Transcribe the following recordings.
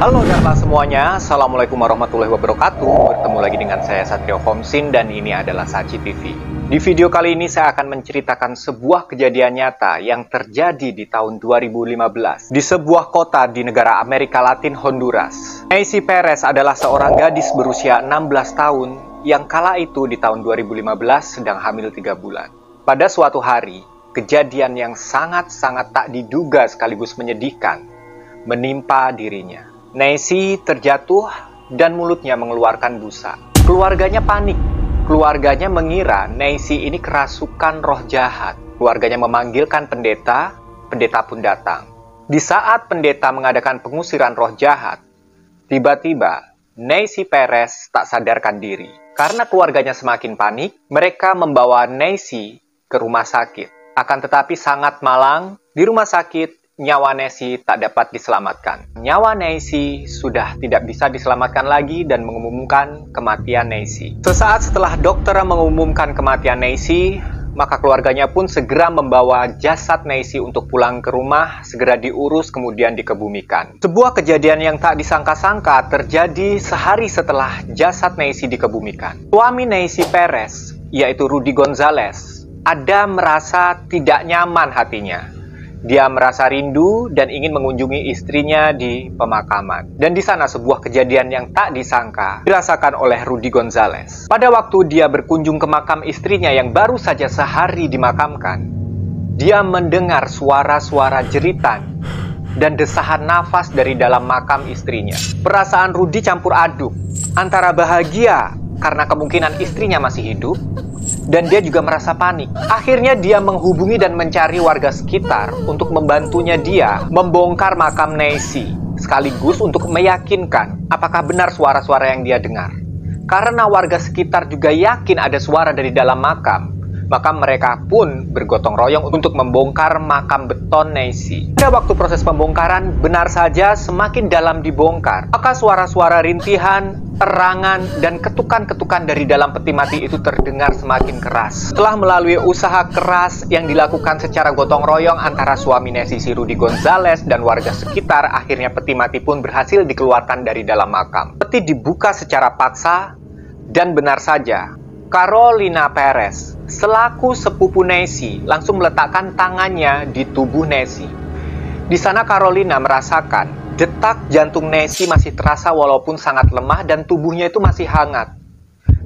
Halo Darla semuanya, Assalamualaikum warahmatullahi wabarakatuh. Bertemu lagi dengan saya Satrio Homsin dan ini adalah Saci TV. Di video kali ini saya akan menceritakan sebuah kejadian nyata yang terjadi di tahun 2015 di sebuah kota di negara Amerika Latin, Honduras. Neisy Perez adalah seorang gadis berusia 16 tahun yang kala itu di tahun 2015 sedang hamil 3 bulan. Pada suatu hari, kejadian yang sangat-sangat tak diduga sekaligus menyedihkan menimpa dirinya. Neisy terjatuh dan mulutnya mengeluarkan busa. Keluarganya panik. Keluarganya mengira Neisy ini kerasukan roh jahat. Keluarganya memanggilkan pendeta, pendeta pun datang. Di saat pendeta mengadakan pengusiran roh jahat, tiba-tiba Neisy Perez tak sadarkan diri. Karena keluarganya semakin panik, mereka membawa Neisy ke rumah sakit. Akan tetapi sangat malang, di rumah sakit nyawa Neisy tak dapat diselamatkan. Nyawa Neisy sudah tidak bisa diselamatkan lagi dan mengumumkan kematian Neisy. Sesaat setelah dokter mengumumkan kematian Neisy, maka keluarganya pun segera membawa jasad Neisy untuk pulang ke rumah, segera diurus kemudian dikebumikan. Sebuah kejadian yang tak disangka-sangka terjadi sehari setelah jasad Neisy dikebumikan. Suami Neisy Perez, yaitu Rudy Gonzalez, ada merasa tidak nyaman hatinya. Dia merasa rindu dan ingin mengunjungi istrinya di pemakaman. Dan di sana sebuah kejadian yang tak disangka dirasakan oleh Rudy Gonzalez. Pada waktu dia berkunjung ke makam istrinya yang baru saja sehari dimakamkan, dia mendengar suara-suara jeritan dan desahan nafas dari dalam makam istrinya. Perasaan Rudy campur aduk antara bahagia karena kemungkinan istrinya masih hidup, dan dia juga merasa panik. Akhirnya dia menghubungi dan mencari warga sekitar untuk membantunya dia membongkar makam Neisy, sekaligus untuk meyakinkan apakah benar suara-suara yang dia dengar. Karena warga sekitar juga yakin ada suara dari dalam makam, maka mereka pun bergotong royong untuk membongkar makam beton Neisy. Pada waktu proses pembongkaran, benar saja semakin dalam dibongkar, maka suara-suara rintihan, erangan, dan ketukan-ketukan dari dalam peti mati itu terdengar semakin keras. Setelah melalui usaha keras yang dilakukan secara gotong royong antara suami Neisy, si Rudy Gonzalez, dan warga sekitar, akhirnya peti mati pun berhasil dikeluarkan dari dalam makam. Peti dibuka secara paksa, dan benar saja, Carolina Perez, selaku sepupu Neisy, langsung meletakkan tangannya di tubuh Neisy. Di sana Carolina merasakan detak jantung Neisy masih terasa walaupun sangat lemah dan tubuhnya itu masih hangat.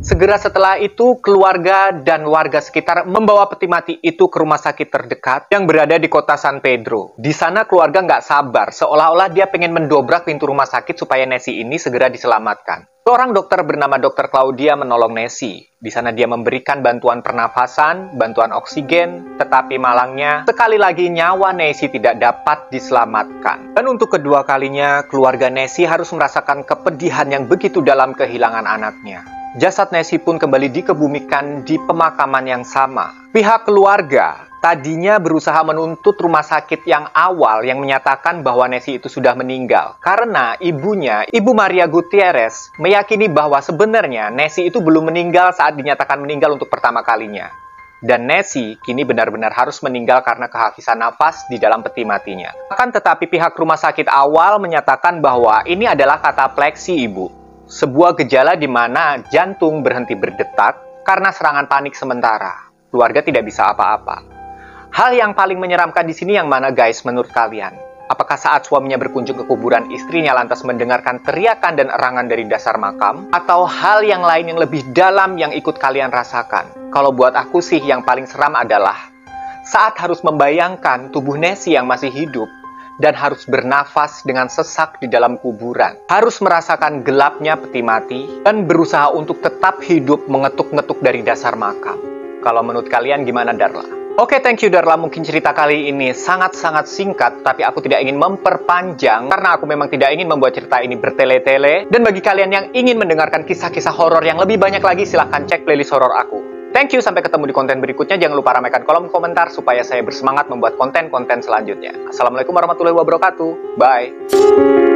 Segera setelah itu, keluarga dan warga sekitar membawa peti mati itu ke rumah sakit terdekat yang berada di kota San Pedro. Di sana keluarga nggak sabar, seolah-olah dia pengen mendobrak pintu rumah sakit supaya Neisy ini segera diselamatkan. Seorang dokter bernama Dr. Claudia menolong Neisy. Di sana dia memberikan bantuan pernafasan, bantuan oksigen, tetapi malangnya sekali lagi nyawa Neisy tidak dapat diselamatkan. Dan untuk kedua kalinya, keluarga Neisy harus merasakan kepedihan yang begitu dalam kehilangan anaknya. Jasad Neisy pun kembali dikebumikan di pemakaman yang sama. Pihak keluarga tadinya berusaha menuntut rumah sakit yang awal yang menyatakan bahwa Neisy itu sudah meninggal. Karena ibunya, Ibu Maria Gutierrez, meyakini bahwa sebenarnya Neisy itu belum meninggal saat dinyatakan meninggal untuk pertama kalinya. Dan Neisy kini benar-benar harus meninggal karena kehabisan nafas di dalam peti matinya. Akan tetapi pihak rumah sakit awal menyatakan bahwa ini adalah katapleksi, Ibu. Sebuah gejala di mana jantung berhenti berdetak karena serangan panik sementara. Keluarga tidak bisa apa-apa. Hal yang paling menyeramkan di sini yang mana, guys, menurut kalian? Apakah saat suaminya berkunjung ke kuburan istrinya lantas mendengarkan teriakan dan erangan dari dasar makam? Atau hal yang lain yang lebih dalam yang ikut kalian rasakan? Kalau buat aku sih yang paling seram adalah saat harus membayangkan tubuh Neisy yang masih hidup dan harus bernafas dengan sesak di dalam kuburan. Harus merasakan gelapnya peti mati dan berusaha untuk tetap hidup mengetuk-ngetuk dari dasar makam. Kalau menurut kalian gimana, Darla? Oke, thank you Darla. Mungkin cerita kali ini sangat-sangat singkat, tapi aku tidak ingin memperpanjang karena aku memang tidak ingin membuat cerita ini bertele-tele. Dan bagi kalian yang ingin mendengarkan kisah-kisah horor yang lebih banyak lagi, silahkan cek playlist horor aku. Thank you, sampai ketemu di konten berikutnya. Jangan lupa ramaikan kolom komentar supaya saya bersemangat membuat konten-konten selanjutnya. Assalamualaikum warahmatullahi wabarakatuh. Bye.